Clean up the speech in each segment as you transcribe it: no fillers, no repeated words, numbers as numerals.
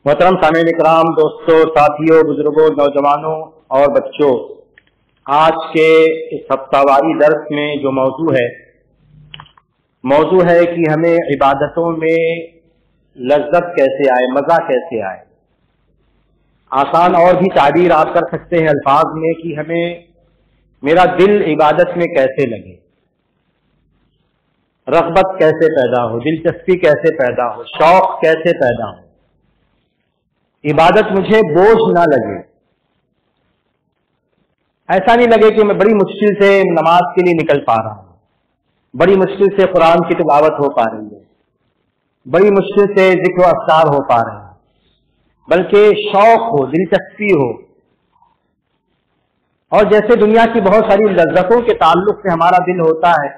محترم سامعین اکرام، دوستوں، ساتھیوں، بزرگوں، نوجوانوں اور بچوں، آج کے اس ہفتہ واری درس میں جو موضوع ہے کہ ہمیں عبادتوں میں لذت کیسے آئے، مزہ کیسے آئے۔ آسان اور بھی تعبیر آپ کر سکتے ہیں الفاظ میں کہ ہمیں میرا دل عبادت میں کیسے لگے، رغبت کیسے پیدا ہو، دلچسپی کیسے پیدا ہو، شوق کیسے پیدا ہو، عبادت مجھے بوجھ نہ لگے، ایسا نہیں لگے کہ میں بڑی مشکل سے نماز کے لیے نکل پا رہا ہوں، بڑی مشکل سے قرآن کی تلاوت ہو پا رہی ہے، بڑی مشکل سے ذکر و اذکار ہو پا رہے ہیں، بلکہ شوق ہو، دلچسپی ہو۔ اور جیسے دنیا کی بہت ساری لذتوں کے تعلق سے ہمارا دل ہوتا ہے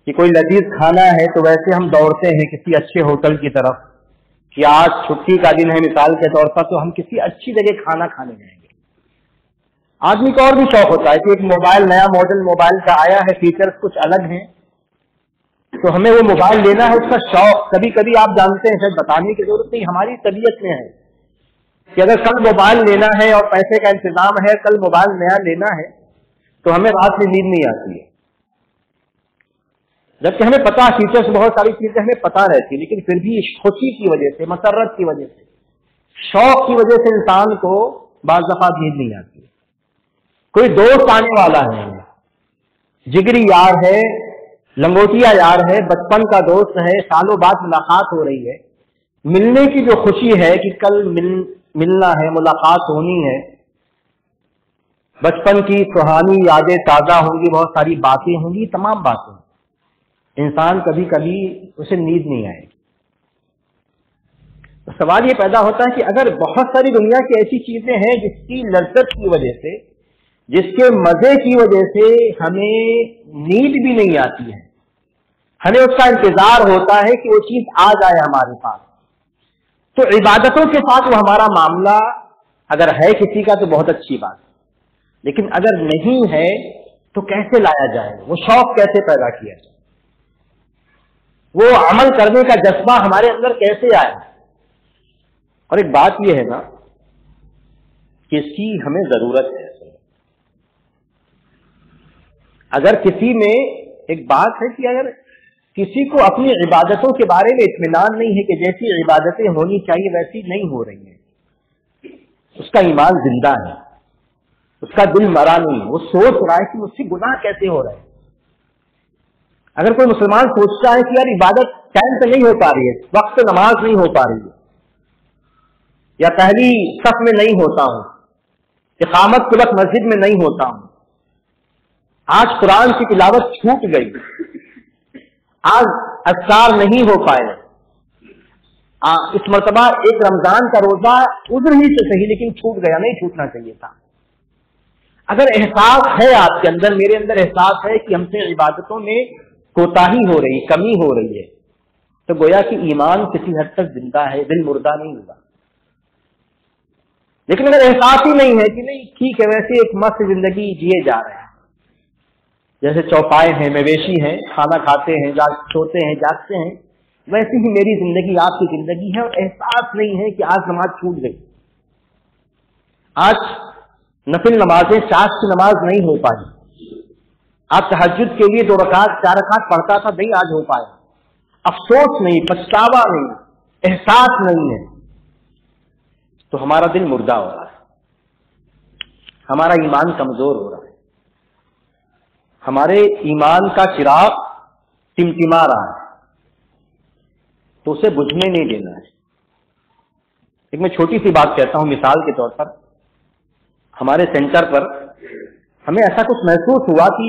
کہ کوئی لذیذ کھانا ہے تو ویسے ہم دوڑتے ہیں کسی اچھے ہوٹل کی طرف کہ آج چھٹی کا دن ہے مثال کے طور پر، تو ہم کسی اچھی جگہ کھانا کھانے جائیں گے۔ آدمی کو اور بھی شوق ہوتا ہے کہ ایک موبائل، نیا ماڈل موبائل کا آیا ہے، فیچرز کچھ الگ ہیں تو ہمیں وہ موبائل لینا ہے، اس کا شوق۔ کبھی کبھی آپ جانتے ہیں، شاید بتانے کی ضرورت نہیں، ہماری طبیعت میں ہے کہ اگر کل موبائل لینا ہے اور پیسے کا انتظام ہے، کل موبائل نیا لینا ہے تو ہمیں رات میں نیند نہیں آتی ہے، جبکہ ہمیں پتا فیچرز بہت ساری چیزیں ہمیں پتا رہتی، لیکن پھر بھی خوشی کی وجہ سے، مسرت کی وجہ سے، شوق کی وجہ سے انسان کو بعض دفعہ نیند نہیں آتی۔ کوئی دوست آنے والا ہے، جگری یار ہے، لنگوٹیا یار ہے، بچپن کا دوست ہے، سالوں بعد ملاقات ہو رہی ہے، ملنے کی جو خوشی ہے کہ کل ملنا ہے، ملاقات ہونی ہے، بچپن کی سہانی یادیں تازہ ہوں گی، بہت ساری باتیں ہوں گی، تمام باتیں انسان کبھی کبھی اسے نیند نہیں آئے گی۔ تو سوال یہ پیدا ہوتا ہے کہ اگر بہت ساری دنیا کی ایسی چیزیں ہیں جس کی لذت کی وجہ سے، جس کے مزے کی وجہ سے ہمیں نیند بھی نہیں آتی ہے، ہمیں اس کا انتظار ہوتا ہے کہ وہ چیز آ جائے ہمارے پاس، تو عبادتوں کے ساتھ وہ ہمارا معاملہ اگر ہے کسی کا تو بہت اچھی بات ہے، لیکن اگر نہیں ہے تو کیسے لایا جائے، وہ شوق کیسے پیدا کیا جائے، وہ عمل کرنے کا جذبہ ہمارے اندر کیسے آئے۔ اور ایک بات یہ ہے نا کہ اس کی ہمیں ضرورت ہے۔ اگر کسی میں ایک بات ہے کہ اگر کسی کو اپنی عبادتوں کے بارے میں اطمینان نہیں ہے کہ جیسی عبادتیں ہونی چاہیے ویسی نہیں ہو رہی ہیں، اس کا ایمان زندہ ہے، اس کا دل مرا نہیں ہے، وہ سوچ رہا ہے کہ مجھ سے گناہ کیسے ہو رہے ہیں۔ اگر کوئی مسلمان سوچتا ہے کہ یار عبادت ٹائم پہ نہیں ہو پا رہی ہے، وقت پہ نماز نہیں ہو پا رہی ہے، یا پہلی صف میں نہیں ہوتا ہوں، اقامت کے وقت مسجد میں نہیں ہوتا ہوں، آج قرآن کی تلاوت چھوٹ گئی، آج اذکار نہیں ہو پائے، اس مرتبہ ایک رمضان کا روزہ عذر ہی سے صحیح لیکن چھوٹ گیا، نہیں چھوٹنا چاہیے تھا۔ اگر احساس ہے آپ کے اندر، میرے اندر احساس ہے کہ ہم سے عبادتوں میں کوتاہی ہو رہی، کمی ہو رہی ہے، تو گویا کہ ایمان کسی حد تک زندہ ہے، دل مردہ نہیں ہوا۔ لیکن اگر احساس ہی نہیں ہے کہ نہیں ٹھیک ہے، ویسے ایک مست زندگی جیے جا رہے ہیں، جیسے چوپائے ہیں، مویشی ہیں، کھانا کھاتے ہیں، سوتے ہیں، جاگتے ہیں، ویسی ہی میری زندگی، آپ کی زندگی ہے، اور احساس نہیں ہے کہ آج نماز چھوٹ گئی، آج نفل نمازیں، چاش کی نماز نہیں ہو پائی، آپ تہجد کے لیے 2 رکعت 4 رکعت پڑھتا تھا، نہیں آج ہو پایا، افسوس نہیں، پچھتاوا نہیں، احساس نہیں ہے، تو ہمارا دل مردہ ہو رہا ہے، ہمارا ایمان کمزور ہو رہا ہے، ہمارے ایمان کا چراغ ٹمٹما رہا ہے، تو اسے بجھنے نہیں دینا ہے۔ ایک میں چھوٹی سی بات کہتا ہوں مثال کے طور پر، ہمارے سینٹر پر ہمیں ایسا کچھ محسوس ہوا کہ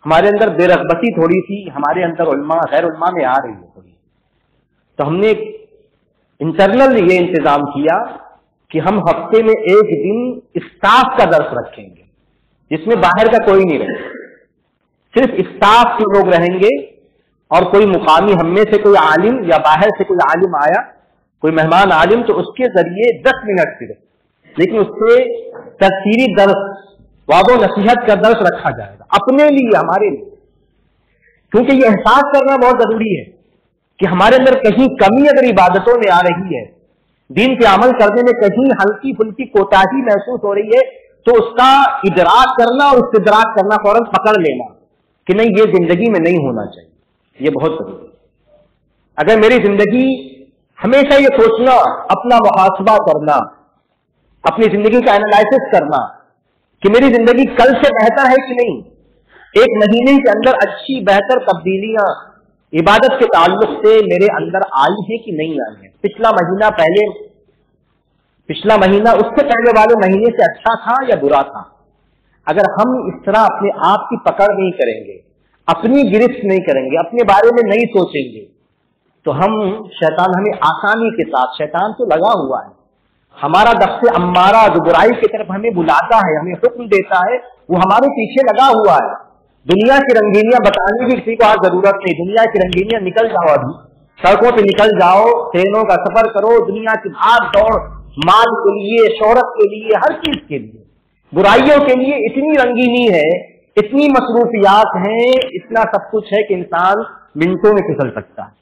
ہمارے اندر بے رغبتی تھوڑی سی ہمارے اندر علماء غیر علماء میں آ رہی ہے تھوڑی، تو ہم نے انٹرنل یہ انتظام کیا کہ ہم ہفتے میں ایک دن اسٹاف کا درس رکھیں گے، جس میں باہر کا کوئی نہیں رہے، صرف اسٹاف کے لوگ رہیں گے، اور کوئی مقامی ہم میں سے کوئی عالم یا باہر سے کوئی عالم آیا، کوئی مہمان عالم، تو اس کے ذریعے 10 منٹ صرف، لیکن اس سے تفسیری درس، وعظ و نصیحت کا درس رکھا جائے گا، اپنے لیے، ہمارے لیے، کیونکہ یہ احساس کرنا بہت ضروری ہے کہ ہمارے اندر کہیں کمی اگر عبادتوں میں آ رہی ہے، دین پہ عمل کرنے میں کہیں ہلکی پھلکی کوتاہی محسوس ہو رہی ہے تو اس کا ادراک کرنا اور استدراک کرنا فوراً پکڑ لینا کہ نہیں یہ زندگی میں نہیں ہونا چاہیے, یہ بہت ضروری ہے. اگر میری زندگی ہمیشہ یہ سوچنا, اپنا محاسبہ کرنا, اپنی زندگی کا اینالائسس کرنا کہ میری زندگی کل سے بہتر ہے کہ نہیں, ایک مہینے کے اندر اچھی بہتر تبدیلیاں عبادت کے تعلق سے میرے اندر آئی ہیں کہ نہیں آئی ہیں, پچھلا مہینہ اس سے پہلے والے مہینے سے اچھا تھا یا برا تھا. اگر ہم اس طرح اپنے آپ کی پکڑ نہیں کریں گے, اپنی گرفت نہیں کریں گے, اپنے بارے میں نہیں سوچیں گے, تو شیطان ہمیں آسانی کے ساتھ, شیطان تو لگا ہوا ہے, ہمارا نفس امارہ جو برائی کی طرف ہمیں بلاتا ہے, ہمیں حکم دیتا ہے, وہ ہمارے پیچھے لگا ہوا ہے. دنیا کی رنگینیاں بتانے کی کسی کو آج ضرورت نہیں, دنیا کی رنگینیاں نکل جاؤ, ابھی سڑکوں پہ نکل جاؤ, ٹرینوں کا سفر کرو, دنیا کی بھاگ دوڑ مال کے لیے, شہرت کے لیے, ہر چیز کے لیے, برائیوں کے لیے اتنی رنگینی ہے, اتنی مصروفیات ہیں, اتنا سب کچھ ہے کہ انسان منٹوں میں پھسل سکتا ہے.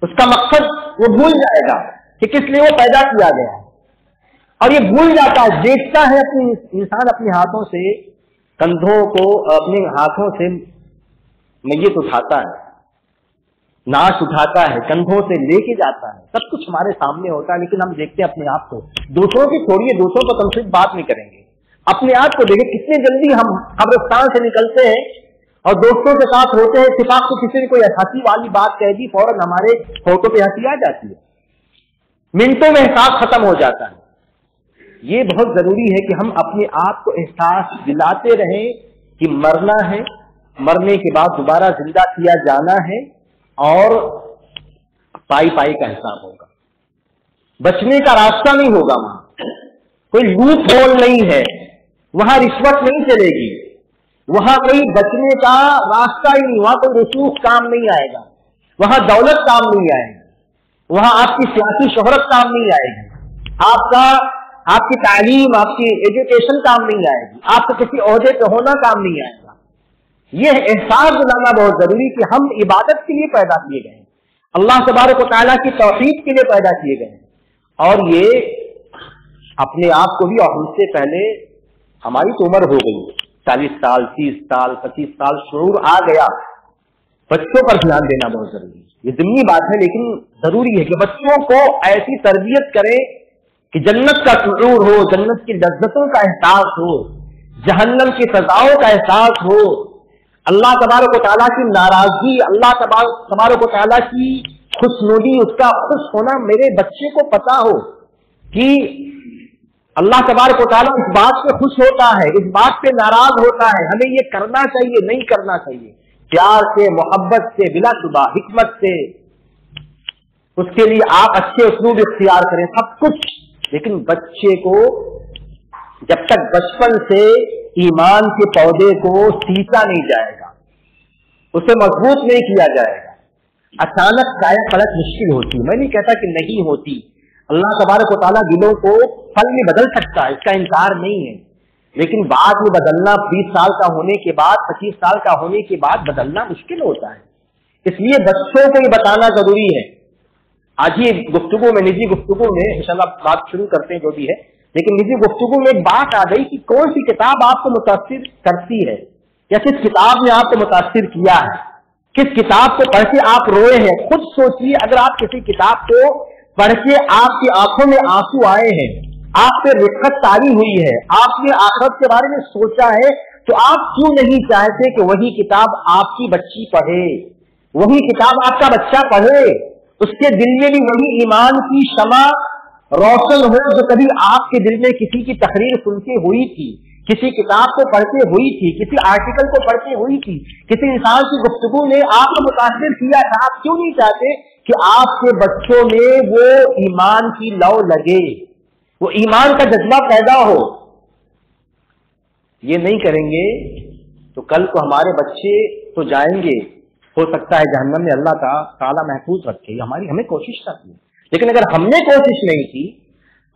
اس کا مقصد وہ بھول جائے گا کہ کس لیے وہ پیدا کیا گیا ہے, اور یہ بھول جاتا ہے, دیکھتا ہے انسان اپنے ہاتھوں سے کندھوں کو, اپنے ہاتھوں سے میت اٹھاتا ہے, ناش اٹھاتا ہے, کندھوں سے لے کے جاتا ہے, سب کچھ ہمارے سامنے ہوتا ہے, لیکن ہم دیکھتے ہیں اپنے آپ کو. دوسروں کی چھوڑیے, دوسروں کو ہم صرف بات نہیں کریں گے, اپنے آپ کو دیکھیں کتنے جلدی ہم قبرستان سے نکلتے ہیں اور دوستوں کے ساتھ ہوتے ہیں, اتفاق سے کسی نے کوئی ہنسی والی بات کہہ دی, فوراً ہمارے فوٹو پہ ہنسی آ جاتی ہے, منٹوں میں احساس ختم ہو جاتا ہے. یہ بہت ضروری ہے کہ ہم اپنے آپ کو احساس دلاتے رہیں کہ مرنا ہے, مرنے کے بعد دوبارہ زندہ کیا جانا ہے, اور پائی کا حساب ہوگا. بچنے کا راستہ نہیں ہوگا, وہاں کوئی لوپ ہول نہیں ہے, وہاں رشوت نہیں چلے گی, وہاں کوئی بچنے کا راستہ ہی نہیں, وہاں کوئی رسوخ کام نہیں آئے گا, وہاں دولت کام نہیں آئے گی, وہاں آپ کی سیاسی شہرت کام نہیں آئے گی, آپ کی تعلیم, آپ کی ایجوکیشن کام نہیں آئے گی, آپ کو کسی عہدے پہ ہونا کام نہیں آئے گا. یہ احساس دلانا بہت ضروری کہ ہم عبادت کے لیے پیدا کیے گئے ہیں, اللہ تبارک و تعالیٰ کی توحید کے لیے پیدا کیے گئے ہیں, اور یہ اپنے آپ کو بھی, اور ہم سے پہلے ہماری تو عمر ہو گئی 40 سال 30 سال 25 سال, شعور آ گیا. بچوں پر دھیان دینا بہت ضروری ہے, یہ ضمنی بات ہے, لیکن ضروری ہے کہ بچوں کو ایسی تربیت کریں کہ جنت کا شعور ہو, جنت کی لذتوں کا احساس ہو, جہنم کی سزاؤں کا احساس ہو, اللہ تبارک و تعالیٰ کی ناراضگی, اللہ تبارک و تعالیٰ کی خوشنودی, اس کا خوش ہونا میرے بچے کو پتا ہو کہ اللہ تبارک و تعالیٰ اس بات سے خوش ہوتا ہے, اس بات پہ ناراض ہوتا ہے, ہمیں یہ کرنا چاہیے نہیں کرنا چاہیے, پیار سے, محبت سے, بلا شبہ حکمت سے, اس کے لیے آپ اچھے اسلوب اختیار کریں, سب کچھ. لیکن بچے کو جب تک بچپن سے ایمان کے پودے کو سینچا نہیں جائے گا, اسے مضبوط نہیں کیا جائے گا, اچانک قائم پلٹ مشکل ہوتی ہے. میں نہیں کہتا کہ نہیں ہوتی, اللہ تبارک و تعالیٰ دلوں کو پل میں بدل سکتا ہے, اس کا انکار نہیں ہے, لیکن بعد میں بدلنا 20 سال کا ہونے کے بعد, 25 سال کا ہونے کے بعد بدلنا مشکل ہوتا ہے. اس لیے بچوں کو یہ بتانا ضروری ہے. آج ہی گفتگو میں, نجی گفتگو میں, انشاءاللہ بات شروع کرتے ہیں جو بھی ہے, لیکن نجی گفتگو میں ایک بات آ گئی کہ کون سی کتاب آپ کو متاثر کرتی ہے, یا کس کتاب نے آپ کو متاثر کیا ہے, کس کتاب کو پڑھ کے آپ روئے ہیں. خود سوچیے, اگر آپ کسی کتاب کو پڑھ کے آپ کی آنکھوں میں آنسو آئے ہیں, آپ پہ رقت طاری ہوئی ہے, آپ نے آخرت کے بارے میں سوچا ہے, تو آپ کیوں نہیں چاہتے کہ وہی کتاب آپ کی بچی پڑھے, وہی کتاب آپ کا بچہ پڑھے, اس کے دل میں بھی وہی ایمان کی شمع روشن ہو جو کبھی آپ کے دل میں کسی کی تقریر سن کے ہوئی تھی, کسی کتاب کو پڑھتے ہوئی تھی, کسی آرٹیکل کو پڑھتے ہوئی تھی, کسی انسان کی گفتگو نے آپ کو متاثر کیا تھا. آپ کیوں نہیں چاہتے کہ آپ کے بچوں میں وہ ایمان کی لو لگے, وہ ایمان کا جذبہ پیدا ہو. یہ نہیں کریں گے تو کل کو ہمارے بچے تو جائیں گے, ہو سکتا ہے جہنم میں اللہ تعالیٰ محفوظ رکھے, ہمیں کوشش کرنی. لیکن اگر ہم نے کوشش نہیں کی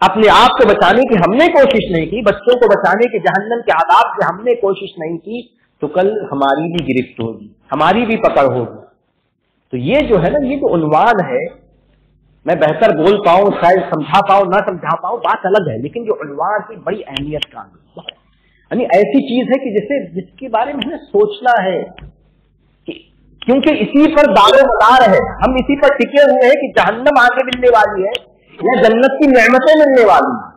اپنے آپ کو بچانے کی, ہم نے کوشش نہیں کی بچوں کو بچانے کی, جہنم کے عذاب سے ہم نے کوشش نہیں کی, تو کل ہماری بھی گرفت ہوگی, ہماری بھی پکڑ ہوگی. تو یہ جو ہے نا, یہ جو عنوان ہے میں بہتر بول پاؤں، شاید سمجھا پاؤں نہ سمجھا پاؤں، بات الگ ہے، لیکن جو عنوان کی بڑی اہمیت کا ہے، یعنی ایسی چیز ہے کہ جس کے بارے میں ہمیں سوچنا ہے، کیونکہ اسی پر دار و مدار ہے، ہم اسی پر ٹکے ہوئے ہیں کہ جہنم آگے ملنے والی ہے یا جنت کی نعمتیں ملنے والی ہیں۔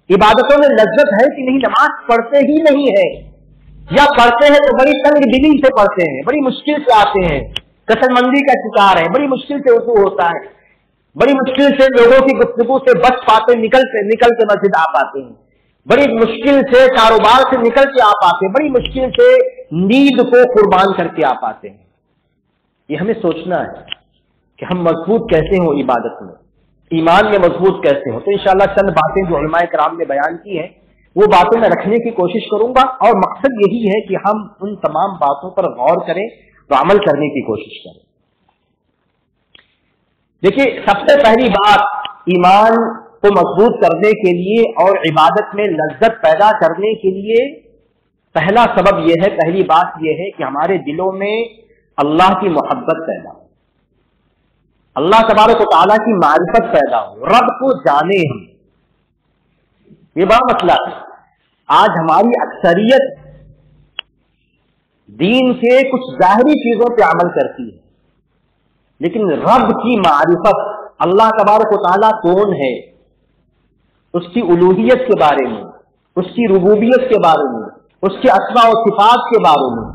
عبادتوں میں لذت ہے کہ نہیں، نماز پڑھتے ہی نہیں ہے، یا پڑھتے ہیں تو بڑی تنگ دلی سے پڑھتے ہیں، بڑی مشکل سے آتے ہیں، کسل مندی کا شکار ہے، بڑی مشکل سے وضو ہوتا ہے، بڑی مشکل سے لوگوں کی گفتگو سے بچ پاتے، نکل کے مسجد آ پاتے ہیں، بڑی مشکل سے کاروبار سے نکل کے آ پاتے ہیں، بڑی مشکل سے نیند کو قربان کر کے آ پاتے ہیں۔ یہ ہمیں سوچنا ہے کہ ہم مضبوط کیسے ہوں عبادت میں، ایمان میں مضبوط کیسے ہوں۔ تو انشاءاللہ چند باتیں جو علماء کرام نے بیان کی ہیں وہ باتیں میں رکھنے کی کوشش کروں گا، اور مقصد یہی ہے کہ ہم ان تمام باتوں پر غور کریں تو عمل کرنے کی کوشش کریں۔ دیکھیے، سب سے پہلی بات ایمان کو مضبوط کرنے کے لیے اور عبادت میں لذت پیدا کرنے کے لیے پہلا سبب یہ ہے، پہلی بات یہ ہے کہ ہمارے دلوں میں اللہ کی محبت پیدا ہو، اللہ تبارک و تعالیٰ کی معرفت پیدا ہو، رب کو جانے ہم۔ یہ بڑا مسئلہ ہے، آج ہماری اکثریت دین کے کچھ ظاہری چیزوں پہ عمل کرتی ہے، لیکن رب کی معرفت، اللہ تبارک و تعالیٰ کون ہے، اس کی الوہیت کے بارے میں، اس کی ربوبیت کے بارے میں، اس کے اسماء و صفات کے بارے میں۔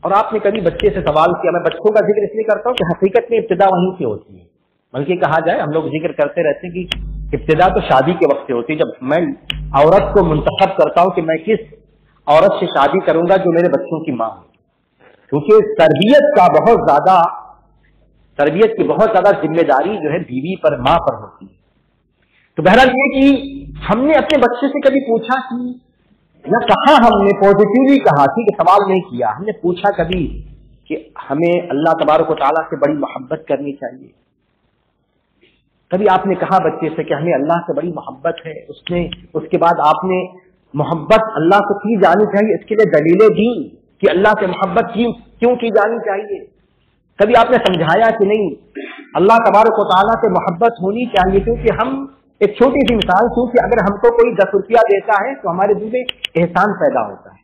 اور آپ نے کبھی بچے سے سوال کیا، میں بچوں کا ذکر اس لیے کرتا ہوں کہ حقیقت میں ابتدا وہیں سے ہوتی ہے، بلکہ کہا جائے ہم لوگ ذکر کرتے رہتے ہیں کہ ابتدا تو شادی کے وقت سے ہوتی ہے، جب میں عورت کو منتخب کرتا ہوں کہ میں کس عورت سے شادی کروں گا جو میرے بچوں کی ماں ہو، کیونکہ تربیت کی بہت زیادہ ذمہ داری جو ہے بیوی پر، ماں پر ہوتی ہے۔ تو بہرحال یہ کہ ہم نے اپنے بچے سے کبھی پوچھا کہ نہ کہا، ہم نے پازیٹیولی کہا، ٹھیک ہے، سوال نہیں کیا، ہم نے پوچھا کبھی کہ ہمیں اللہ تبارک و تعالیٰ سے بڑی محبت کرنی چاہیے؟ کبھی آپ نے کہا بچے سے کہ ہمیں اللہ سے بڑی محبت ہے، اس کے بعد آپ نے محبت اللہ سے کی جانی چاہیے، اس کے لیے دلیلیں دی کہ اللہ سے محبت کیوں کی جانی چاہیے؟ کبھی آپ نے سمجھایا کہ نہیں، اللہ تبارک و تعالیٰ سے محبت ہونی چاہیے؟ کیونکہ ہم ایک چھوٹی سی مثال، کیونکہ اگر ہم کو کوئی 10 روپیہ دیتا ہے تو ہمارے دل میں احسان پیدا ہوتا ہے۔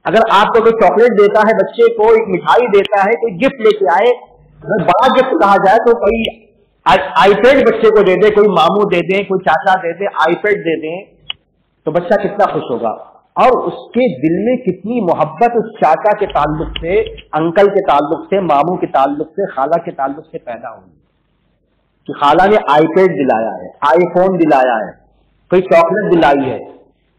اگر آپ کو کوئی چاکلیٹ دیتا ہے، بچے کو ایک مٹھائی دیتا ہے، کوئی گفٹ لے کے آئے، اگر بڑا گفٹ کہا جائے تو کوئی آئی پیڈ بچے کو دے دے، کوئی ماموں دے دیں، کوئی چاچا دے دے، آئی پیڈ دے دیں، تو بچہ کتنا خوش ہوگا، اور اس کے دل میں کتنی محبت اس چاچا کے تعلق سے، انکل کے تعلق سے، ماموں کے تعلق سے، خالہ کے تعلق سے پیدا ہوگی کہ خالہ نے آئی پیڈ دلایا ہے، آئی فون دلایا ہے، کوئی چاکلیٹ دلائی ہے۔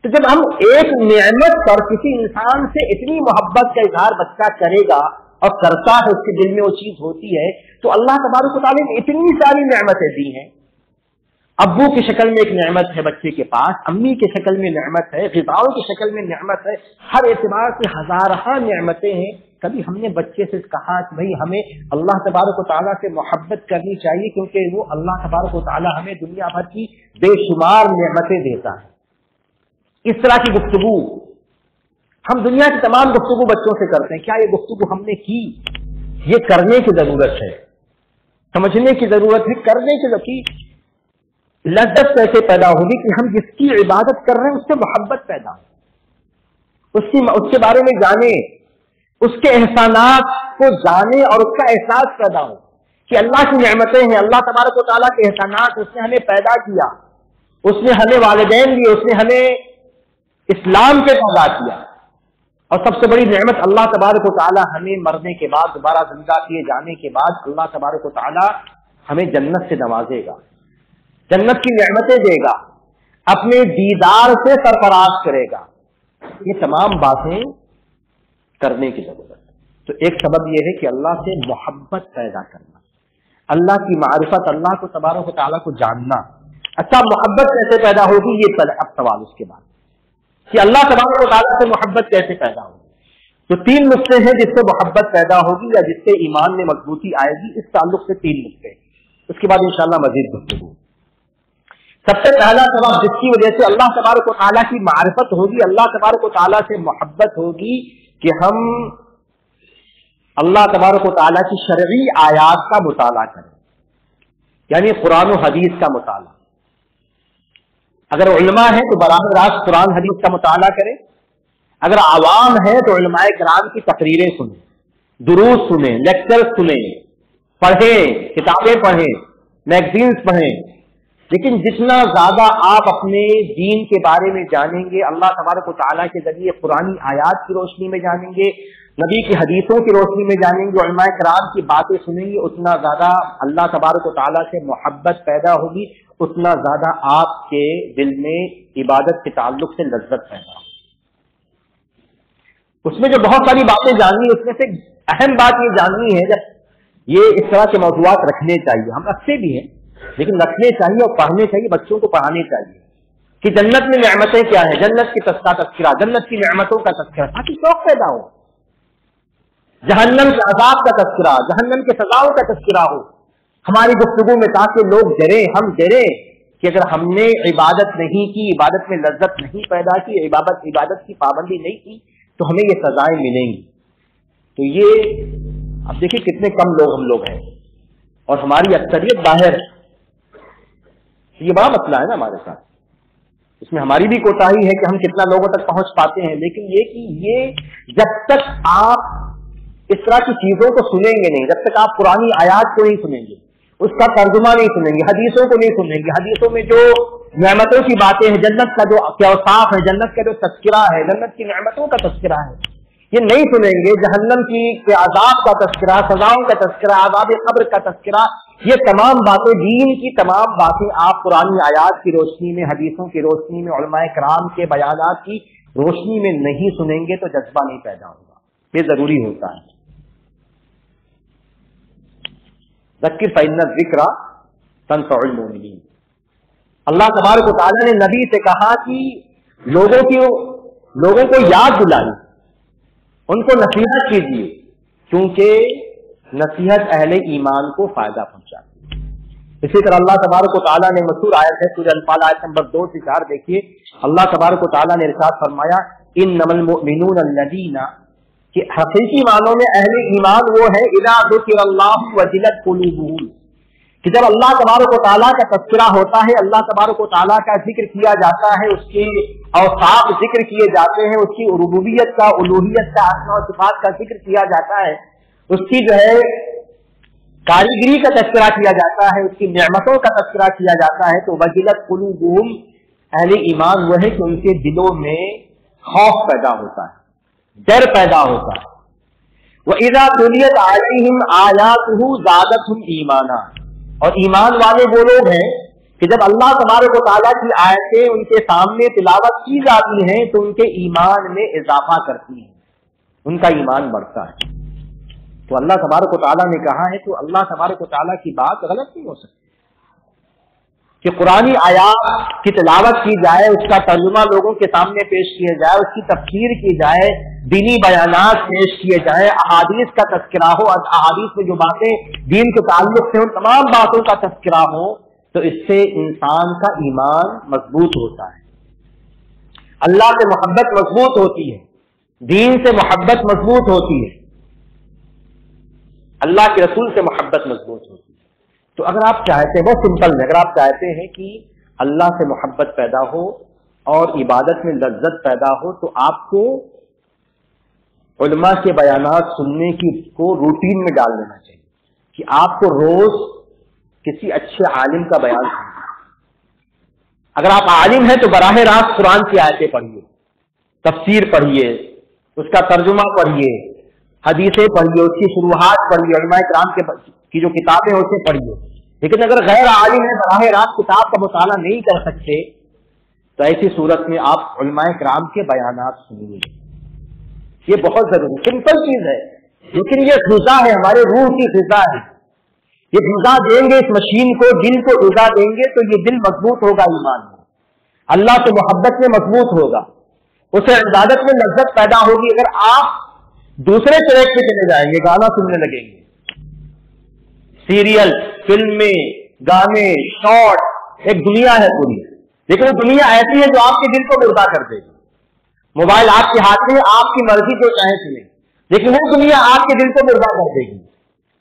تو جب ہم ایک نعمت پر کسی انسان سے اتنی محبت کا اظہار بچہ کرے گا اور کرتا ہے، اس کے دل میں وہ چیز ہوتی ہے، تو اللہ تبارک و تعالیٰ نے اتنی ساری نعمتیں دی ہیں۔ ابو کی شکل میں ایک نعمت ہے بچے کے پاس، امی کی شکل میں نعمت ہے، غذاؤں کی شکل میں نعمت ہے، ہر اعتبار سے ہزارہ نعمتیں ہیں۔ کبھی ہم نے بچے سے کہا کہ بھائی ہمیں اللہ تبارک و تعالیٰ سے محبت کرنی چاہیے، کیونکہ وہ اللہ تبارک و تعالیٰ ہمیں دنیا بھر کی بے شمار نعمتیں دیتا ہے۔ اس طرح کی گفتگو ہم دنیا کی تمام گفتگو بچوں سے کرتے ہیں، کیا یہ گفتگو ہم نے کی؟ یہ کرنے کی ضرورت ہے، سمجھنے کی ضرورت ہے، کرنے کی ضرورت۔ لذت کیسے پیدا ہوگی کہ ہم جس کی عبادت کر رہے ہیں اس سے محبت پیدا ہو، اس کے بارے میں جانیں، اس کے احسانات کو جانیں اور اس کا احساس پیدا ہو کہ اللہ کی نعمتیں ہیں، اللہ تبارک و تعالیٰ کے احسانات، اس نے ہمیں پیدا کیا، اس نے ہمیں والدین دیے، اس نے ہمیں اسلام کے پیدا کیا، اور سب سے بڑی نعمت اللہ تبارک و تعالیٰ ہمیں مرنے کے بعد، دوبارہ زندہ کیے جانے کے بعد اللہ تبارک و تعالیٰ ہمیں جنت سے نوازے گا، جنت کی نعمتیں دے گا، اپنے دیدار سے سرفراز کرے گا۔ یہ تمام باتیں کرنے کی ضرورت ہے۔ تو ایک سبب یہ ہے کہ اللہ سے محبت پیدا کرنا، اللہ کی معرفت، اللہ کو تبارک و تعالیٰ کو جاننا۔ اچھا، محبت کیسے پیدا ہوگی؟ یہ اب سوال اس کے بعد کہ اللہ تبارک و تعالیٰ سے محبت کیسے پیدا ہوگی؟ تو 3 نقطے ہیں جس سے محبت پیدا ہوگی یا جس سے ایمان میں مضبوطی آئے گی، اس تعلق سے 3 نقطے، اس کے بعد انشاءاللہ مزید گفتگو۔ سب سے پہلا سبب جس کی وجہ سے اللہ تبارک و تعالیٰ کی معرفت ہوگی، اللہ تبارک و تعالیٰ سے محبت ہوگی، کہ ہم اللہ تبارک و تعالیٰ کی شرعی آیات کا مطالعہ کریں۔ یعنی قرآن و حدیث کا مطالعہ. اگر علماء ہیں تو براہ راست قرآن حدیث کا مطالعہ کریں. اگر عوام ہے تو علماء کرام کی تقریریں سنیں, دروس سنیں, لیکچر سنیں, پڑھیں, کتابیں پڑھیں, میگزینز پڑھیں. لیکن جتنا زیادہ آپ اپنے دین کے بارے میں جانیں گے, اللہ تبارک و تعالیٰ کے ذریعے قرآنی آیات کی روشنی میں جانیں گے, نبی کی حدیثوں کی روشنی میں جانیں گے, علماء کرام کی باتیں سنیں گے, اتنا زیادہ اللہ تبارک و تعالیٰ سے محبت پیدا ہوگی, اتنا زیادہ آپ کے دل میں عبادت کے تعلق سے لذت پیدا ہوگی. اس میں جو بہت ساری باتیں جاننی, اس میں سے اہم بات یہ جاننی ہے, جب یہ اس طرح کے موضوعات رکھنے چاہیے, ہم رکھتے بھی ہیں لیکن رکھنے چاہیے اور پڑھنے چاہیے, بچوں کو پڑھانے چاہیے کہ جنت میں نعمتیں کیا ہیں, جنت کی تذکرہ, جنت کی نعمتوں کا تذکرہ, تاکہ شوق پیدا ہو. جہنم کے عذاب کا تذکرہ, جہنم کے سزاؤں کا تذکرہ ہو ہماری گفتگو میں, تاکہ لوگ ڈریں, ہم ڈریں کہ اگر ہم نے عبادت نہیں کی, عبادت میں لذت نہیں پیدا کی, عبادت کی پابندی نہیں کی, تو ہمیں یہ سزائیں ملیں گی. تو یہ اب دیکھیں کتنے کم لوگ ہم لوگ ہیں اور ہماری اکثریت باہر. یہ بڑا مسئلہ ہے نا ہمارے ساتھ, اس میں ہماری بھی کوتاہی ہے کہ ہم کتنا لوگوں تک پہنچ پاتے ہیں. لیکن یہ کہ یہ جب تک آپ اس طرح کی چیزوں کو سنیں گے نہیں, جب تک آپ پرانی آیات کو نہیں سنیں گے, اس کا ترجمہ نہیں سنیں گے, حدیثوں کو نہیں سنیں گے, حدیثوں میں جو نعمتوں کی باتیں ہیں, جنت کا جو اوصاف ہے, جنت کا جو تذکرہ ہے, جنت کی نعمتوں کا تذکرہ ہے, یہ نہیں سنیں گے, جہنم کے عذاب کا تذکرہ, سزاؤں کا تذکرہ, عذاب قبر کا تذکرہ, یہ تمام باتیں, دین کی تمام باتیں آپ قرآن آیات کی روشنی میں, حدیثوں کی روشنی میں, علماء کرام کے بیانات کی روشنی میں نہیں سنیں گے تو جذبہ نہیں پیدا ہوگا. یہ ضروری ہوتا ہے. ذکر فإن الذکر تنفع المؤمنین. اللہ تبارک و تعالیٰ نے نبی سے کہا کہ لوگوں کو یاد دلائیں, ان کو نصیحت کیجیے, کیونکہ نصیحت اہل ایمان کو فائدہ پہنچاتی ہے. اسی طرح اللہ تبارک و تعالیٰ نے مشہور آیت ہے سورہ انفال آیت نمبر 2 سے 4, دیکھیے اللہ تبارک و تعالیٰ نے ارشاد فرمایا انما المؤمنون الذین, کہ حقیقی معنوں میں اہل ایمان وہ ہے اذا ذکر اللہ وجلت قلوبہم, کہ جب اللہ تبارک و تعالیٰ کا تذکرہ ہوتا ہے, اللہ تبارک و تعالیٰ کا ذکر کیا جاتا ہے, اس کے اوصاف ذکر کیے جاتے ہیں, اس کی ربوبیت کا, الوہیت کا, اسماء و صفات کا ذکر کیا جاتا ہے, اس کی جو ہے کاریگری کا تذکرہ کیا جاتا ہے, اس کی نعمتوں کا تذکرہ کیا جاتا ہے, تو وجلت قلوبہم, اہل ایمان وہ ہے کہ ان کے دلوں میں خوف پیدا ہوتا ہے, ڈر پیدا ہوتا ہے. وَإِذَا تُلِيَتْ عَلَيْهِمْ آيَاتُهُ زَادَتْهُمْ ایمانا, اور ایمان والے وہ لوگ ہیں کہ جب اللہ تبارک و تعالیٰ کی آیتیں ان کے سامنے تلاوت کی جاتی ہیں تو ان کے ایمان میں اضافہ کرتی ہیں, ان کا ایمان بڑھتا ہے. تو اللہ تبارک و تعالیٰ نے کہا ہے, تو اللہ تبارک و تعالیٰ کی بات غلط نہیں ہو سکتی کہ قرآنی آیات کی تلاوت کی جائے, اس کا ترجمہ لوگوں کے سامنے پیش کیا جائے, اس کی تفسیر کی جائے, دینی بیانات پیش کیے جائیں, احادیث کا تذکرہ ہو, احادیث میں جو باتیں دین کے تعلق سے ان تمام باتوں کا تذکرہ ہو, تو اس سے انسان کا ایمان مضبوط ہوتا ہے, اللہ سے محبت مضبوط ہوتی ہے, دین سے محبت مضبوط ہوتی ہے, اللہ کے رسول سے محبت مضبوط ہوتی ہے. تو اگر آپ چاہتے ہیں, بہت سمپل ہے, اگر آپ چاہتے ہیں کہ اللہ سے محبت پیدا ہو اور عبادت میں لذت پیدا ہو, تو آپ کو علماء کے بیانات سننے کی کو روٹین میں ڈال دینا چاہیے کہ آپ کو روز کسی اچھے عالم کا بیان سننا. اگر آپ عالم ہیں تو براہ راست قرآن کی آیتیں پڑھیے, تفسیر پڑھیے, اس کا ترجمہ پڑھیے, حدیثیں پڑھیے, اس کی شروحات پڑھیے, علماء کرام کی جو کتابیں ہیں اسے پڑھیے. لیکن اگر غیر عالم ہے, براہ راست کتاب کا مطالعہ نہیں کر سکتے, تو ایسی صورت میں آپ علماء کرام کے بیانات سنیے. یہ بہت ضروری سمپل چیز ہے, لیکن یہ غذا ہے, ہمارے روح کی غذا ہے. یہ غذا دیں گے اس مشین کو, دل کو غذا دیں گے تو یہ دل مضبوط ہوگا, ایمان میں, اللہ سے محبت میں مضبوط ہوگا, اسے عبادت میں لذت پیدا ہوگی. اگر آپ دوسرے ٹریک پہ چلے جائیں گے, گانا سننے لگیں گے, سیریل, فلمیں, گانے, شارٹ, ایک دنیا ہے پوری, لیکن وہ دنیا ایسی ہے جو آپ کے دل کو مردہ کر دے گی. موبائل آپ کے ہاتھ میں, آپ کی مرضی جو چاہے سنیں, لیکن وہ دنیا آپ کے دل کو مردہ کر دے گی.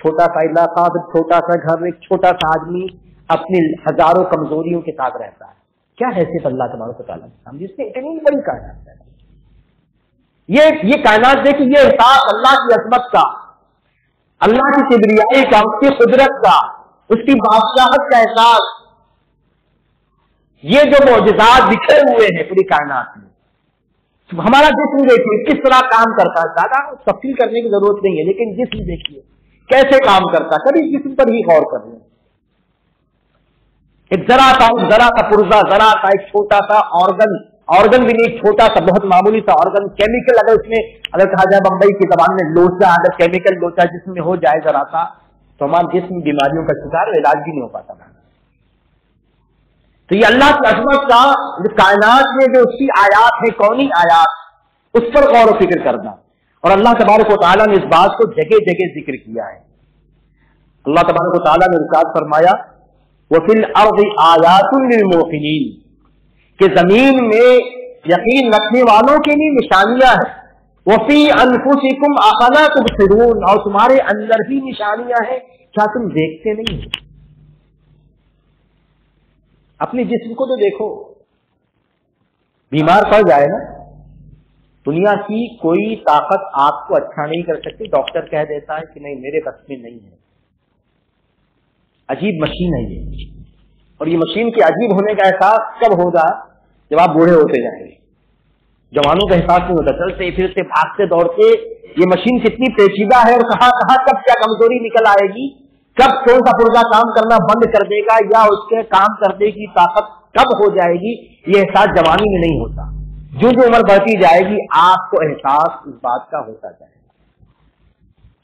چھوٹا سا علاقہ، پھر چھوٹا سا گھر، ایک چھوٹا سا آدمی اپنی ہزاروں کمزوریوں کے ساتھ رہتا ہے. کیا حیثیت اللہ تبارک و تعالیٰ کے سامنے جس نے اتنی بڑی کائنات ہے. یہ کائنات دیکھیں، یہ احساس اللہ کی عظمت کا، اللہ کی کبریائی کا، اس کی قدرت کا، اس کی بادشاہت کا احساس، یہ جو معجزات بکھرے ہوئے ہیں پوری کائنات میں. ہمارا جسم دیکھیے کس طرح کام کرتا ہے، زیادہ تفصیل کرنے کی ضرورت نہیں ہے، لیکن جسم دیکھیے کیسے کام کرتا ہے. کبھی جسم پر ہی غور کر لیں. ایک ذرا کا پرزا، ذرا کا ایک چھوٹا سا آرگن بھی نہیں، چھوٹا سا بہت معمولی سا آرگن، کیمیکل اگر اس میں اگر کہا جائے بمبئی کی زبان میں لوچا، اگر کیمیکل لوچا جسم میں ہو جائے ذرا سا، تو ہمارا جسم بیماریوں کا شکار، علاج بھی نہیں ہو پاتا. تو یہ اللہ کی عظمت کا جو کائنات میں جو اس کی آیات ہے، کونی آیات، اس پر غور و فکر کرنا. اور اللہ تبارک و تعالیٰ نے اس بات کو جگہ جگہ ذکر کیا ہے. اللہ تبارک و تعالیٰ نے ارشاد فرمایا وَفِي الْأَرْضِ آيَاتٌ لِلْمُوقِنِينَ کہ زمین میں یقین رکھنے والوں کے لیے نشانیاں ہیں. وَفِي أَنفُسِكُمْ أَفَلَا تُبْصِرُونَ اور تمہارے اندر بھی نشانیاں ہیں، کیا تم دیکھتے نہیں ہو؟ اپنے جسم کو تو دیکھو، بیمار پڑ جائے نا، دنیا کی کوئی طاقت آپ کو اچھا نہیں کر سکتی. ڈاکٹر کہہ دیتا ہے کہ نہیں میرے بس میں نہیں ہے. عجیب مشین ہے یہ. اور یہ مشین کے عجیب ہونے کا احساس کب ہوگا؟ جب آپ بوڑھے ہوتے جائیں گے. جوانوں کا احساس نہیں ہوتا، چلتے پھرتے بھاگتے دوڑتے. یہ مشین کتنی پیچیدہ ہے اور کہاں کہاں کب کیا کمزوری نکل آئے گی، کب کون سا پرزا کام کرنا بند کر دے گا، یا اس کے کام کرنے کی طاقت کب ہو جائے گی، یہ احساس جوانی میں نہیں ہوتا. جو عمر بڑھتی جائے گی آپ کو احساس اس بات کا ہوتا جائے گا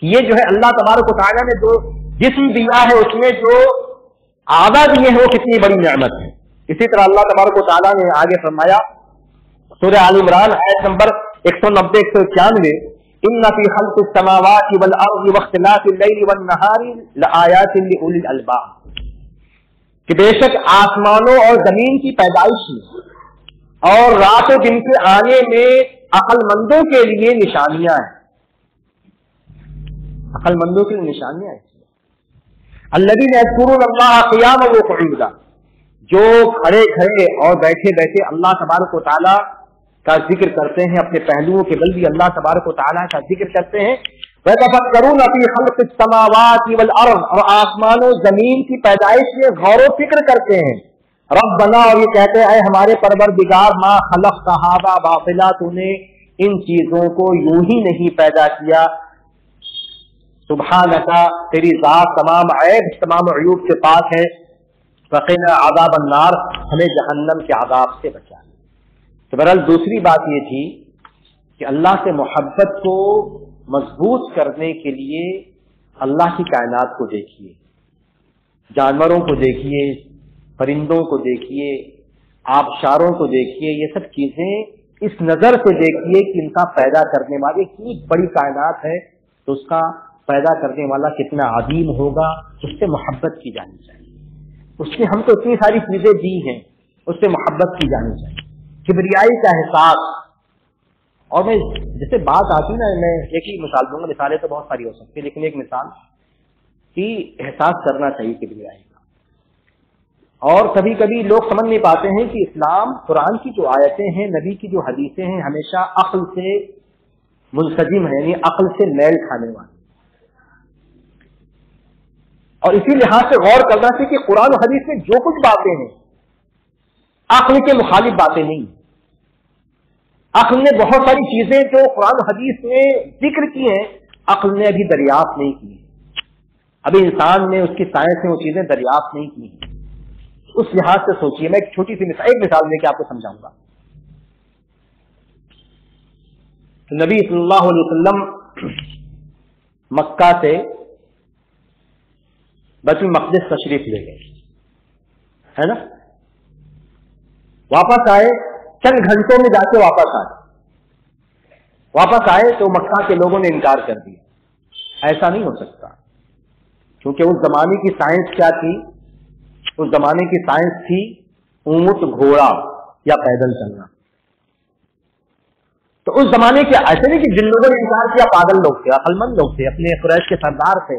کہ یہ جو ہے اللہ تبارک و تعالیٰ نے جو جسم دیا ہے، اس میں جو اعضاء دیے ہیں وہ کتنی بڑی نعمت ہے. اسی طرح اللہ تبارک و تعالیٰ نے آگے فرمایا سورہ آل عمران آیت نمبر 190 191 ان فی خلق السماوات والارض واختلاف اللیل والنہار لآیات لأولی الالباب کہ بے شک آسمانوں اور زمین کی پیدائش میں اور رات و دن کے آنے میں عقل مندوں کے لیے نشانیاں ہیں. عقل مندوں کے لیے نشانیاں ہیں. الذین یذکرون اللہ قیاما وقعودا جو کھڑے کھڑے اور بیٹھے بیٹھے اللہ تبارک و تعالیٰ کا ذکر کرتے ہیں، اپنے پہلوؤں کے بل بھی اللہ تبارک و تعالیٰ کا ذکر کرتے ہیں. وَيَتَفَكَّرُونَ فِي خَلْقِ السَّمَاوَاتِ وَالْأَرْضِ اور آسمان و زمین کی پیدائش میں غور و فکر کرتے ہیں. ربنا اور یہ کہتے ہیں اے ہمارے پروردگار ما خلقت ھذا باطلا تو نے ان چیزوں کو یوں ہی نہیں پیدا کیا. سبحانک تیری ذات تمام عیب تمام عیوب سے پاک ہے. فقنا عذاب النار ہمیں جہنم کے عذاب سے بچا. تو بہرحال دوسری بات یہ تھی کہ اللہ سے محبت کو مضبوط کرنے کے لیے اللہ کی کائنات کو دیکھیے، جانوروں کو دیکھیے، پرندوں کو دیکھیے، آبشاروں کو دیکھیے. یہ سب چیزیں اس نظر سے دیکھیے کہ ان کا پیدا کرنے والی اتنی بڑی کائنات ہے تو اس کا پیدا کرنے والا کتنا عظیم ہوگا. اس سے محبت کی جانی چاہیے. اس نے ہم کو اتنی ساری چیزیں دی ہیں، اس سے محبت کی جانی چاہیے. کبریائی کا احساس. اور میں جیسے بات آتی نا، میں ایک ہی مثال دوں گا، مثالیں تو بہت ساری ہو سکتی ہیں، لیکن ایک مثال کہ احساس کرنا چاہیے کبریائی کا. اور کبھی کبھی لوگ سمجھ نہیں پاتے ہیں کہ اسلام قرآن کی جو آیتیں ہیں، نبی کی جو حدیثیں ہیں، ہمیشہ عقل سے منسجم ہے، یعنی عقل سے میل کھانے والی. اور اسی لحاظ سے غور کرنا چاہیے کہ قرآن و حدیث میں جو کچھ باتیں ہیں عقل کے مخالف باتیں نہیں. عقل نے بہت ساری چیزیں جو قرآن و حدیث میں ذکر کی ہیں عقل نے ابھی دریافت نہیں کی. ابھی انسان نے اس کی سائنس میں وہ چیزیں دریافت نہیں کی. اس لحاظ سے سوچیے. میں ایک چھوٹی سی مثال، ایک مثال دے کے آپ کو سمجھاؤں گا. تو نبی صلی اللہ علیہ وسلم مکہ سے بیت المقدس تشریف لے گئے، ہے نا. واپس آئے، چند گھنٹوں میں جا کے واپس آئے تو مکہ کے لوگوں نے انکار کر دیا. ایسا نہیں ہو سکتا، کیونکہ اس زمانے کی سائنس کیا تھی؟ اس زمانے کی سائنس تھی اونٹ، گھوڑا یا پیدل چلنا. تو اس زمانے کے ایسے نہیں کہ جن لوگوں نے انکار کیا پاگل لوگ تھے، عقل مند لوگ تھے، اپنے قریش کے سردار تھے.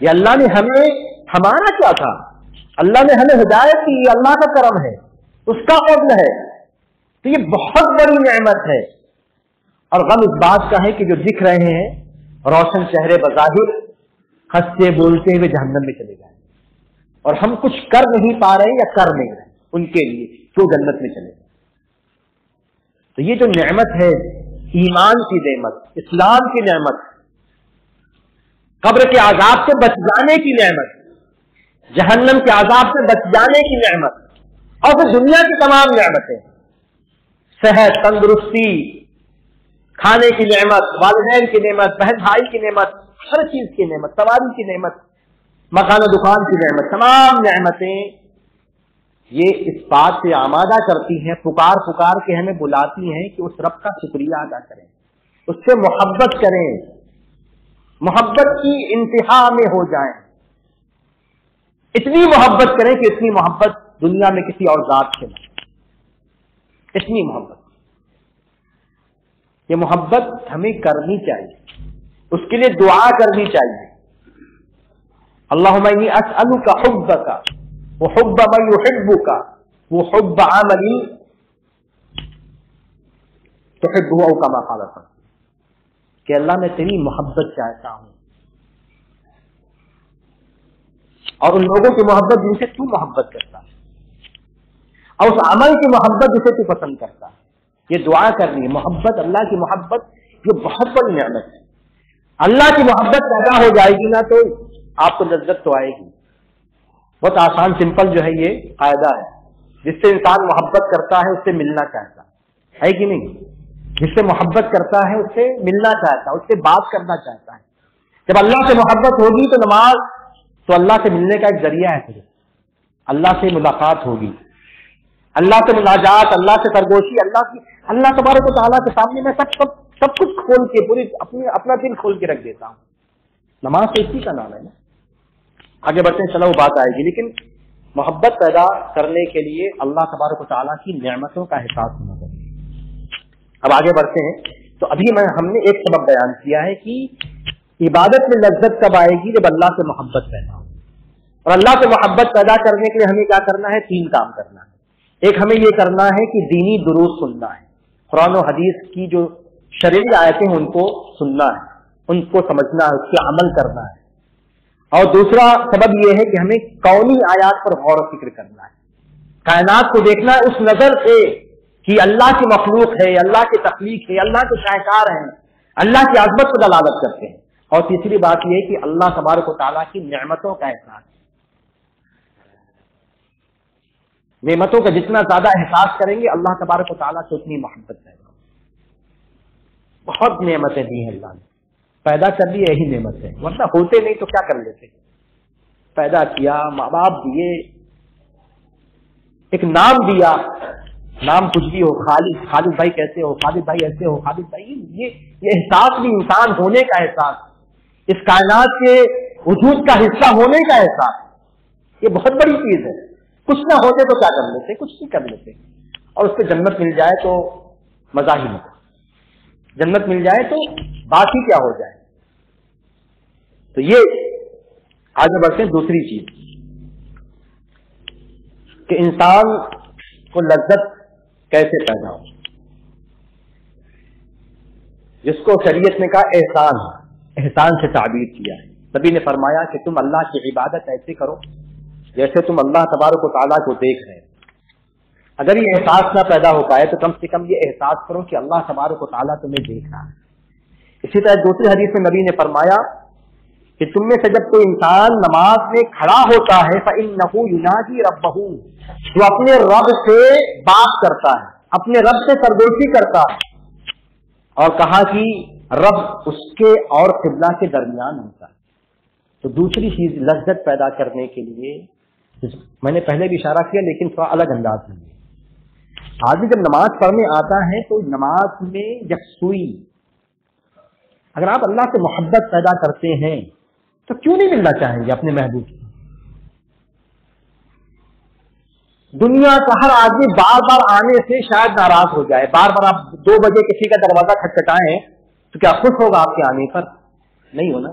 یہ اللہ نے ہمیں، ہمارا کیا تھا؟ اللہ نے ہمیں ہدایت کی، یہ اللہ کا کرم ہے، اس کا فضل ہے، تو یہ بہت بڑی نعمت ہے۔ اور غم اس بات کا ہے کہ جو دکھ رہے ہیں روشن چہرے بظاہر ہنستے بولتے ہوئے جہنم میں چلے جائیں، اور ہم کچھ کر نہیں پا رہے یا کر نہیں رہے ان کے لیے جو جنت میں چلے گئے۔ تو یہ جو نعمت ہے، ایمان کی نعمت، اسلام کی نعمت، قبر کے عذاب سے بچ جانے کی نعمت، جہنم کے عذاب سے بچ جانے کی نعمت، اور پھر دنیا کی تمام نعمتیں، صحت، تندرستی، کھانے کی نعمت، والدین کی نعمت، بہن بھائی کی نعمت، ہر چیز کی نعمت، سواری کی نعمت، مکان و دکان کی نعمت، تمام نعمتیں یہ اس بات سے آمادہ کرتی ہیں، پکار پکار کے ہمیں بلاتی ہیں کہ اس رب کا شکریہ ادا کریں، اس سے محبت کریں، محبت کی انتہا میں ہو جائیں، اتنی محبت کریں کہ اتنی محبت دنیا میں کسی اور ذات سے نہ، اتنی محبت۔ یہ محبت ہمیں کرنی چاہیے، اس کے لیے دعا کرنی چاہیے۔ اللہم انی اسألک حبک وحب من یحبک وحب عمل تحبہ او کما قال صلی اللہ علیہ وسلم، کہ اللہ میں تیری محبت چاہتا ہوں، اور ان لوگوں کی محبت جن سے تو محبت کرتا ہے، اور اس عمل کی محبت جسے تو پسند کرتا ہے۔ یہ دعا کرنی ہے، محبت، اللہ کی محبت یہ بہت بڑی نعمت ہے۔ اللہ کی محبت پیدا ہو جائے گی نا تو آپ کو لذت تو آئے گی۔ بہت آسان سمپل جو ہے یہ قاعدہ ہے، جس سے انسان محبت کرتا ہے اس سے ملنا چاہتا ہے کہ نہیں؟ جس سے محبت کرتا ہے اس سے ملنا چاہتا ہے، اس سے بات کرنا چاہتا ہے۔ جب اللہ سے محبت ہوگی تو نماز تو اللہ سے ملنے کا ایک ذریعہ ہے، پھر اللہ سے ملاقات ہوگی، اللہ سے مناجات، اللہ سے سرگوشی، اللہ تبارک و تعالیٰ کے سامنے میں سب کچھ کھول کے پوری اپنا دل کھول کے رکھ دیتا ہوں۔ نماز تو اسی کا نام ہے نا۔ آگے بڑھتے ہیں، چلو وہ بات آئے گی، لیکن محبت پیدا کرنے کے لیے اللہ تبارک و تعالیٰ کی نعمتوں کا احساس ہونا چاہیے۔ اب آگے بڑھتے ہیں، تو ابھی ہم نے ایک سبب بیان کیا ہے کہ عبادت میں لذت کب آئے گی؟ جب اللہ سے محبت پیدا ہو، اور اللہ سے محبت پیدا کرنے کے لیے ہمیں کیا کرنا ہے؟ 3 کام کرنا ہے۔ ایک ہمیں یہ کرنا ہے کہ دینی دروس سننا ہے، قرآن و حدیث کی جو شرعی آیتیں ہیں ان کو سننا ہے، ان کو سمجھنا ہے، اس پہ عمل کرنا ہے۔ اور دوسرا سبب یہ ہے کہ ہمیں کونی آیات پر غور و فکر کرنا ہے، کائنات کو دیکھنا ہے اس نظر سے کہ اللہ کی مخلوق ہے، اللہ کی تخلیق ہے، اللہ کے شاہکار ہیں، اللہ کی عظمت کو دلالت کرتے ہیں۔ اور تیسری بات یہ ہے کہ اللہ تبارک و تعالیٰ کی نعمتوں کا احساس، نعمتوں کا جتنا زیادہ احساس کریں گے اللہ تبارک و تعالیٰ سے اتنی محبت پیدا ہوگی۔ بہت نعمتیں دی ہیں اللہ نے، پیدا کر دی یہی نعمت ہے، ورنہ ہوتے نہیں تو کیا کر لیتے؟ پیدا کیا، ماں باپ دیے، ایک نام دیا، نام کچھ بھی ہو، خالد بھائی کیسے ہو، خالد بھائی ایسے ہو، خالد بھائی، یہ احساس بھی انسان ہونے کا احساس، اس کائنات کے وجود کا حصہ ہونے کا احساس، یہ بہت بڑی چیز ہے۔ کچھ نہ ہوتے تو کیا کر لیتے؟ کچھ نہیں کر لیتے، اور اس پہ جنت مل جائے تو مزہ ہی نہیں، جنت مل جائے تو بات ہی کیا ہو جائے۔ تو یہ آگے بڑھتے ہیں، دوسری چیز کہ انسان کو لذت کیسے پیدا ہو، جس کو شریعت نے کہا احسان، احسان سے تعبیر کیا ہے۔ نبی نے فرمایا کہ تم اللہ کی عبادت ایسے کرو جیسے تم اللہ تبارک و تعالیٰ کو دیکھ رہے ہیں۔ اگر یہ احساس نہ پیدا ہو پائے تو کم سے کم یہ احساس کرو کہ اللہ تبارک و تعالیٰ تمہیں دیکھ رہا ہے۔ اسی طرح دوسری حدیث میں نبی نے فرمایا کہ تم میں سے جب کوئی انسان نماز میں کھڑا ہوتا ہے فَإِنَّهُ يُنَاجِي رَبَّهُ، جو اپنے رب سے بات کرتا ہے، اپنے رب سے سرگوشی کرتا ہے، اور کہا کہ رب اس کے اور قبلہ کے درمیان ہوتا ہے۔ تو دوسری چیز لذت پیدا کرنے کے لیے میں نے پہلے بھی اشارہ کیا لیکن تھوڑا الگ انداز میں، آدمی جب نماز پڑھنے آتا ہے تو نماز میں یکسوئی، اگر آپ اللہ سے محبت پیدا کرتے ہیں تو کیوں نہیں ملنا چاہیں گے اپنے محبوب سے؟ دنیا کا ہر آدمی بار بار آنے سے شاید ناراض ہو جائے، بار بار آپ 2 بجے کسی کا دروازہ کھٹکھٹائیں تو کیا خوش ہوگا آپ کے آنے پر؟ نہیں ہونا،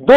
2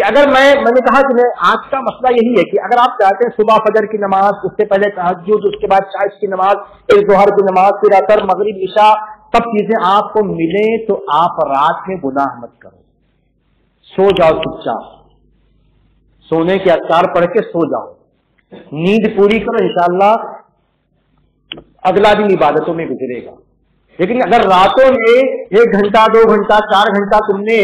کہ اگر میں نے کہا کہ آج کا مسئلہ یہی ہے کہ اگر آپ چاہتے ہیں صبح فجر کی نماز، اس سے پہلے تہجد، اس کے بعد عشاء کی نماز، پھر ظہر کی نماز، پھر عصر، مغرب، عشاء، سب چیزیں آپ کو ملیں تو آپ رات میں گناہ مت کرو، سو جاؤ چپ چاپ، سونے کے اذکار پڑھ کے سو جاؤ، نیند پوری کرو، انشاءاللہ اگلا دن عبادتوں میں گزرے گا۔ لیکن اگر راتوں میں 1 گھنٹہ 2 گھنٹہ 4 گھنٹہ تم نے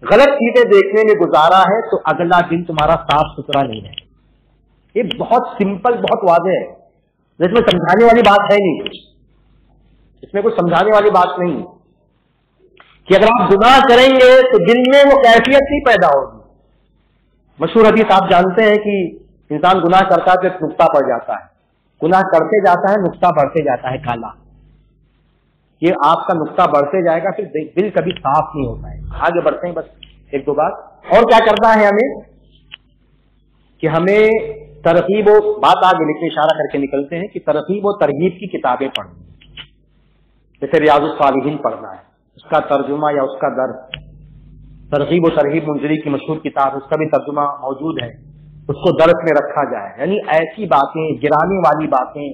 غلط چیزیں دیکھنے میں گزارا ہے تو اگلا دن تمہارا صاف ستھرا نہیں ہے۔ یہ بہت سمپل، بہت واضح ہے، اس میں سمجھانے والی بات ہے نہیں، اس میں کوئی سمجھانے والی بات نہیں کہ اگر آپ گناہ کریں گے تو دل میں وہ کیفیت نہیں پیدا ہوگی۔ مشہور حدیث آپ جانتے ہیں کہ انسان گناہ کرتا ہے تو ایک نقطہ پڑ جاتا ہے، گناہ کرتے جاتا ہے نقطہ بڑھتے جاتا ہے کالا، یہ آپ کا نقطہ بڑھتے جائے گا، پھر دل کبھی صاف نہیں ہوتا ہے۔ آگے بڑھتے ہیں، بس 1-2 بات اور کیا کرنا ہے ہمیں کہ ہمیں ترغیب و بات آگے لکھ کے اشارہ کر کے نکلتے ہیں کہ ترغیب و ترغیب کی کتابیں پڑھنی، جیسے ریاض الصالحین پڑھنا ہے، اس کا ترجمہ یا اس کا درس، ترغیب و ترغیب منذری کی مشہور کتاب، اس کا بھی ترجمہ موجود ہے، اس کو درس میں رکھا جائے۔ یعنی ایسی باتیں، گرانے والی باتیں،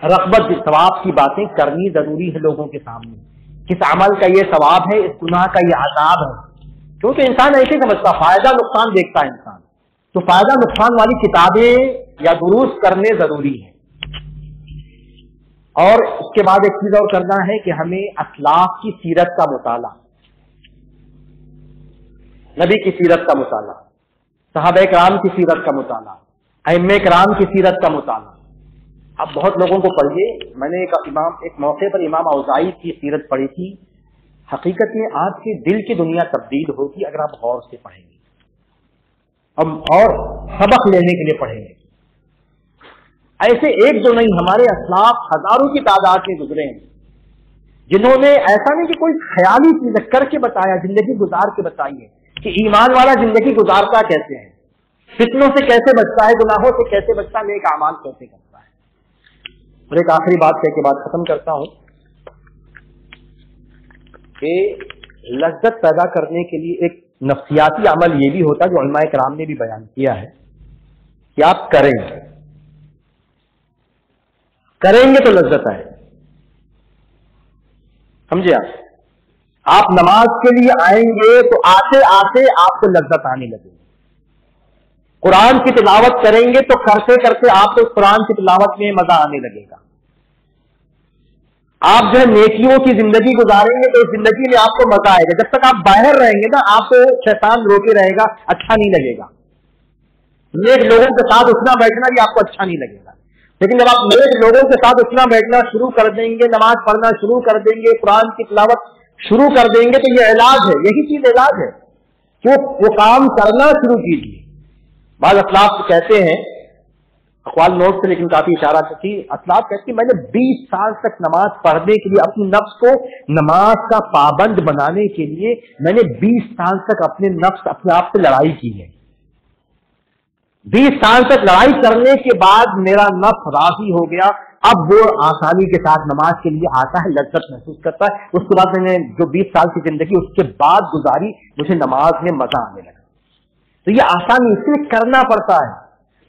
رغبت ثواب کی باتیں کرنی ضروری ہے لوگوں کے سامنے، کس عمل کا یہ ثواب ہے، اس گناہ کا یہ عذاب ہے، کیونکہ انسان ایسے سمجھتا، فائدہ نقصان دیکھتا ہے انسان، تو فائدہ نقصان والی کتابیں یا دروس کرنے ضروری ہیں۔ اور اس کے بعد ایک چیز اور کرنا ہے کہ ہمیں اسلاف کی سیرت کا مطالعہ، نبی کی سیرت کا مطالعہ، صحابہ کرام کی سیرت کا مطالعہ، ائمہ کرام کی سیرت کا مطالعہ۔ اب بہت لوگوں کو پڑھیے، میں نے ایک موقع پر امام اوزاعی کی سیرت پڑھی تھی، حقیقت میں آپ کی دل کی دنیا تبدیل ہوگی اگر آپ غور سے پڑھیں گے اور سبق لینے کے لیے پڑھیں گے۔ ایسے ایک جو نہیں، ہمارے اسلاف ہزاروں کی تعداد میں گزرے ہیں جنہوں نے ایسا نہیں کہ کوئی خیالی چیز کر کے بتایا، زندگی گزار کے بتائی ہے کہ ایمان والا زندگی گزارتا کیسے ہے، فتنوں سے کیسے بچتا ہے، گناہوں سے کیسے بچتا ہے، نیک اعمال کیسے کرتا ہے۔ اور ایک آخری بات کہہ کے بعد ختم کرتا ہوں کہ لذت پیدا کرنے کے لیے ایک نفسیاتی عمل یہ بھی ہوتا ہے جو علماء کرام نے بھی بیان کیا ہے کہ آپ کریں گے تو لذت آئے، سمجھے؟ آپ نماز کے لیے آئیں گے تو آتے آتے آپ کو لذت آنے لگے، قرآن کی تلاوت کریں گے تو کرتے کرتے آپ کو قرآن کی تلاوت میں مزہ آنے لگے گا، آپ جو ہے نیکیوں کی زندگی گزاریں گے تو اس زندگی میں آپ کو مزہ آئے گا۔ جب تک آپ باہر رہیں گے نا، آپ کو شیطان روکے رہے گا، اچھا نہیں لگے گا، نیک لوگوں کے ساتھ اٹھنا بیٹھنا بھی آپ کو اچھا نہیں لگے گا، لیکن جب آپ نیک لوگوں کے ساتھ اٹھنا بیٹھنا شروع کر دیں گے، نماز پڑھنا شروع کر دیں گے، قرآن کی تلاوت شروع کر دیں گے، تو یہ علاج ہے، یہی چیز علاج ہے کہ وہ کام کرنا شروع کیجیے۔ بعض اسلاف کہتے ہیں، اقوال نوٹ سے لیکن کافی اشارہ تھی، اسلاف کہتے ہیں میں نے 20 سال تک نماز پڑھنے کے لیے، اپنے نفس کو نماز کا پابند بنانے کے لیے میں نے 20 سال تک اپنے آپ سے لڑائی کی ہے، 20 سال تک لڑائی کرنے کے بعد میرا نفس راضی ہو گیا، اب وہ آسانی کے ساتھ نماز کے لیے آتا ہے، لذت محسوس کرتا ہے۔ اس کے بعد میں نے جو 20 سال کی زندگی اس کے بعد گزاری، مجھے نماز میں مزہ آنے لگا۔ تو یہ آسانی اس لیے کرنا پڑتا ہے،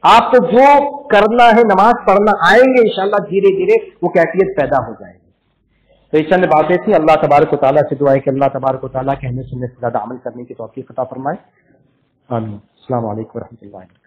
آپ کو جو کرنا ہے، نماز پڑھنا آئیں گے انشاءاللہ، دھیرے دھیرے وہ کیفیت پیدا ہو جائے گی۔ تو یہ چند باتیں تھیں، اللہ تبارک و تعالیٰ سے دعا ہے کہ اللہ تبارک و تعالیٰ کے ہمیں سننے سے زیادہ عمل کرنے کی توفیق عطا فرمائے، آمین۔ السلام علیکم ورحمۃ اللہ۔